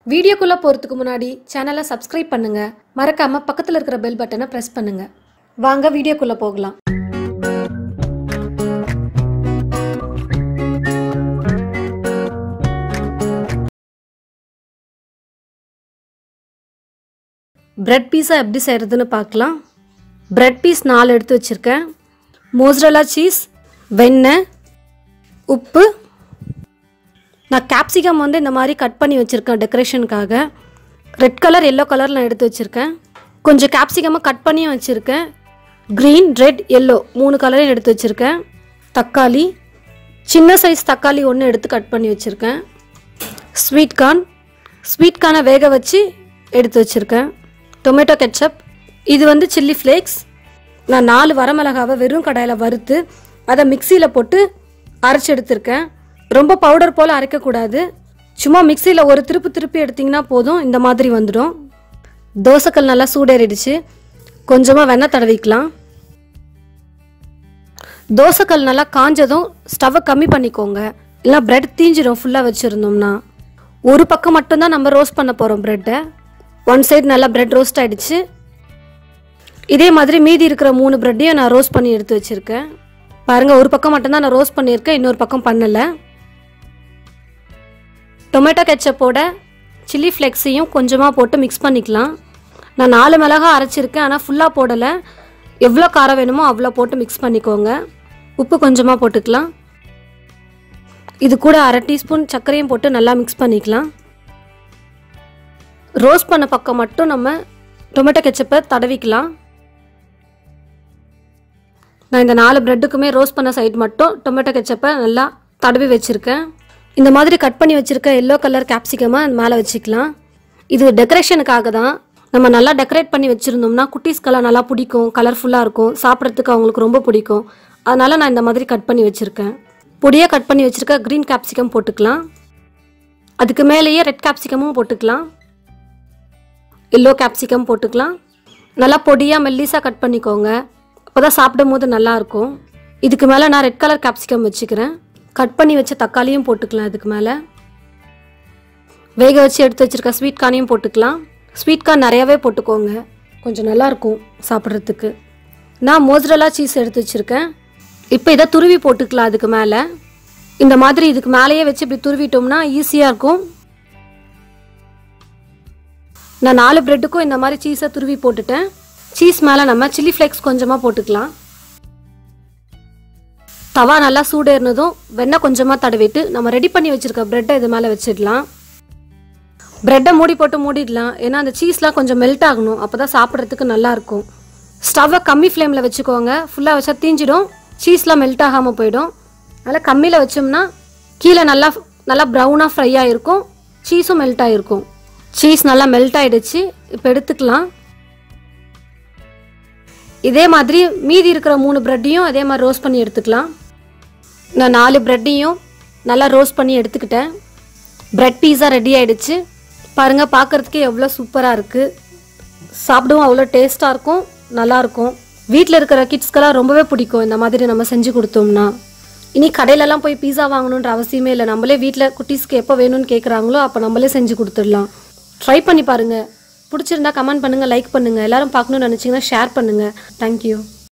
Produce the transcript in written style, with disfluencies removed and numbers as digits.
வீடியோக்குள்ள போறதுக்கு முன்னாடி சேனலை சப்ஸ்கிரைப் பண்ணுங்க. மறக்காம பக்கத்துல இருக்கிற பெல் பட்டனை பிரஸ் பண்ணுங்க. வாங்க வீடியோக்குள்ள போகலாம். பிரெட் பீஸா எப்படி செய்யறதுன்னு பார்க்கலாம். பிரெட் பீஸ் 4 எடுத்து வச்சிருக்கேன். மோசரல்லா சீஸ், வெண்ணெய், உப்பு. நான் கேப்சிகம் இந்த மாதிரி கட் பண்ணி வச்சுருக்கேன் டெக்கரேஷனுக்காக. ரெட் கலர் எல்லோ கலர் நான் எடுத்து வச்சுருக்கேன். கொஞ்சம் கேப்சிகமாக கட் பண்ணியும் வச்சுருக்கேன். க்ரீன், ரெட், எல்லோ 3 கலரையும் எடுத்து வச்சுருக்கேன். தக்காளி, சின்ன சைஸ் தக்காளி 1 எடுத்து கட் பண்ணி வச்சுருக்கேன். ஸ்வீட் கார்னை வேக வச்சு எடுத்து வச்சுருக்கேன். டொமேட்டோ கெச்சப், இது சில்லி ஃப்ளேக்ஸ். நான் 4 வரமிளகாவை வெறும் கடாயில் வறுத்து அதை மிக்சியில் போட்டு அரைச்சி எடுத்திருக்கேன். ரொம்ப பவுடர் போல் அரைக்கக்கூடாது. சும்மா மிக்சியில் ஒரு திருப்பி எடுத்திங்கன்னா போதும், இந்த மாதிரி வந்துடும். தோசைக்கல் நல்லா சூடேறிடுச்சு. கொஞ்சமாக வெண்ணெய் தடவிக்கலாம். தோசைக்கல் நல்லா காஞ்சதும் ஸ்டவ்வை கம்மி பண்ணிக்கோங்க, இல்லைனா பிரெட் தீஞ்சிடும் ஃபுல்லாக வச்சுருந்தோம்னா. ஒரு பக்கம் மட்டும்தான் நம்ம ரோஸ்ட் பண்ண போகிறோம் பிரெட்டை. 1 சைடு நல்லா பிரெட் ரோஸ்ட் ஆகிடுச்சு. இதே மாதிரி மீதி இருக்கிற 3 பிரெட்டையும் நான் ரோஸ்ட் பண்ணி எடுத்து வச்சுருக்கேன். பாருங்கள், ஒரு பக்கம் மட்டும்தான் நான் ரோஸ்ட் பண்ணியிருக்கேன், இன்னொரு பக்கம் பண்ணலை. டொமேட்டோ கெச்சப்போட சில்லி ஃப்ளெக்ஸையும் கொஞ்சமாக போட்டு மிக்ஸ் பண்ணிக்கலாம். நான் 4 மிளகாய் அரைச்சிருக்கேன், ஆனால் ஃபுல்லாக போடலை. எவ்வளோ காரம் வேணுமோ அவ்வளோ போட்டு மிக்ஸ் பண்ணிக்கோங்க. உப்பு கொஞ்சமாக போட்டுக்கலாம். இது கூட 1/2 டீஸ்பூன் சர்க்கரையும் போட்டு நல்லா மிக்ஸ் பண்ணிக்கலாம். ரோஸ்ட் பண்ண பக்கம் மட்டும் நம்ம டொமேட்டோ கெச்சப்பை தடவிக்கலாம். நான் இந்த 4 பிரெட்டுக்குமே ரோஸ்ட் பண்ண சைடு மட்டும் டொமேட்டோ கெச்சப்பை நல்லா தடவி வச்சுருக்கேன். இந்த மாதிரி கட் பண்ணி வச்சுருக்க எல்லோ கலர் கேப்சிகமாக மேலே வச்சுக்கலாம். இது டெக்கரேஷனுக்காக தான். நம்ம நல்லா டெக்கரேட் பண்ணி வச்சுருந்தோம்னா குட்டீஸ்க்கெல்லாம் நல்லா பிடிக்கும், கலர்ஃபுல்லாக இருக்கும், சாப்பிட்றதுக்கு அவங்களுக்கு ரொம்ப பிடிக்கும். அதனால் நான் இந்த மாதிரி கட் பண்ணி வச்சுருக்கேன். பொடியாக கட் பண்ணி வச்சுருக்க க்ரீன் கேப்சிகம் போட்டுக்கலாம். அதுக்கு மேலேயே ரெட் கேப்சிகமும் போட்டுக்கலாம். எல்லோ கேப்சிகம் போட்டுக்கலாம். நல்லா பொடியாக மெல்லிஸாக கட் பண்ணிக்கோங்க, அப்போ தான் சாப்பிடும் போது நல்லாயிருக்கும். இதுக்கு மேலே நான் ரெட் கலர் கேப்சிகம் வச்சுக்கிறேன். கட் பண்ணி வச்ச தக்காளியும் போட்டுக்கலாம். இதுக்கு மேலே வேக வச்சு எடுத்து வச்சுருக்க ஸ்வீட் கார்னையும் போட்டுக்கலாம். ஸ்வீட் கார்ன் நிறையாவே போட்டுக்கோங்க, கொஞ்சம் நல்லாயிருக்கும் சாப்பிட்றதுக்கு. நான் மோசரல்லா சீஸ் எடுத்து வச்சுருக்கேன். இப்போ இதை துருவி போட்டுக்கலாம். அதுக்கு மேலே இந்த மாதிரி இதுக்கு மேலேயே வச்சு இப்படி துருவிட்டோம்னா ஈஸியாக இருக்கும். நான் 4 பிரெட்டுக்கும் இந்த மாதிரி சீஸை துருவி போட்டுட்டேன். சீஸ் மேலே நம்ம சில்லி ஃப்ளேக்ஸ் கொஞ்சமாக போட்டுக்கலாம். தவா நல்லா சூடேறினதும் வெண்ணெய் கொஞ்சமாக தடவிட்டு நம்ம ரெடி பண்ணி வச்சுருக்க ப்ரெட்டை இது மேலே வச்சிடலாம். ப்ரெட்டை மூடி போட்டு மூடிடலாம், ஏன்னா அந்த சீஸ்லாம் கொஞ்சம் மெல்ட் ஆகணும், அப்போ தான் சாப்பிட்றதுக்கு நல்லாயிருக்கும். ஸ்டவ்வை கம்மி ஃப்ளேமில் வச்சுக்கோங்க, ஃபுல்லாக வச்சா தீஞ்சிடும், சீஸ்லாம் மெல்ட் ஆகாமல் போயிடும். அதனால் கம்மியில் வச்சோம்னா கீழே நல்லா ப்ரௌனாக ஃப்ரை ஆகிருக்கும், சீஸும் மெல்ட் ஆகிருக்கும். சீஸ் நல்லா மெல்ட் ஆகிடுச்சு. இப்போ எடுத்துக்கலாம். இதே மாதிரி மீதி இருக்கிற 3 பிரெட்டையும் அதே மாதிரி ரோஸ்ட் பண்ணி எடுத்துக்கலாம். நான் 4 பிரெட்டையும் நல்லா ரோஸ்ட் பண்ணி எடுத்துக்கிட்டேன். பிரெட் பீஸா ரெடி ஆகிடுச்சு. பாருங்கள், பார்க்குறதுக்கே எவ்வளோ சூப்பராக இருக்குது. சாப்பிடுவோம், அவ்வளோ டேஸ்ட்டாக இருக்கும், நல்லாயிருக்கும். வீட்டில் இருக்கிற கிட்ஸ்க்கெல்லாம் ரொம்பவே பிடிக்கும் இந்த மாதிரி நம்ம செஞ்சு கொடுத்தோம்னா. இனி கடையிலலாம் போய் பீஸா வாங்கணுன்ற அவசியமே இல்லை. நம்மளே வீட்டில் குட்டீஸ்க்கு எப்போ வேணும்னு கேட்குறாங்களோ அப்போ நம்மளே செஞ்சு கொடுத்துடலாம். ட்ரை பண்ணி பாருங்கள். பிடிச்சிருந்தா கமெண்ட் பண்ணுங்கள், லைக் பண்ணுங்கள். எல்லோரும் பார்க்கணுன்னு நினச்சிங்கன்னா ஷேர் பண்ணுங்கள். தேங்க்யூ.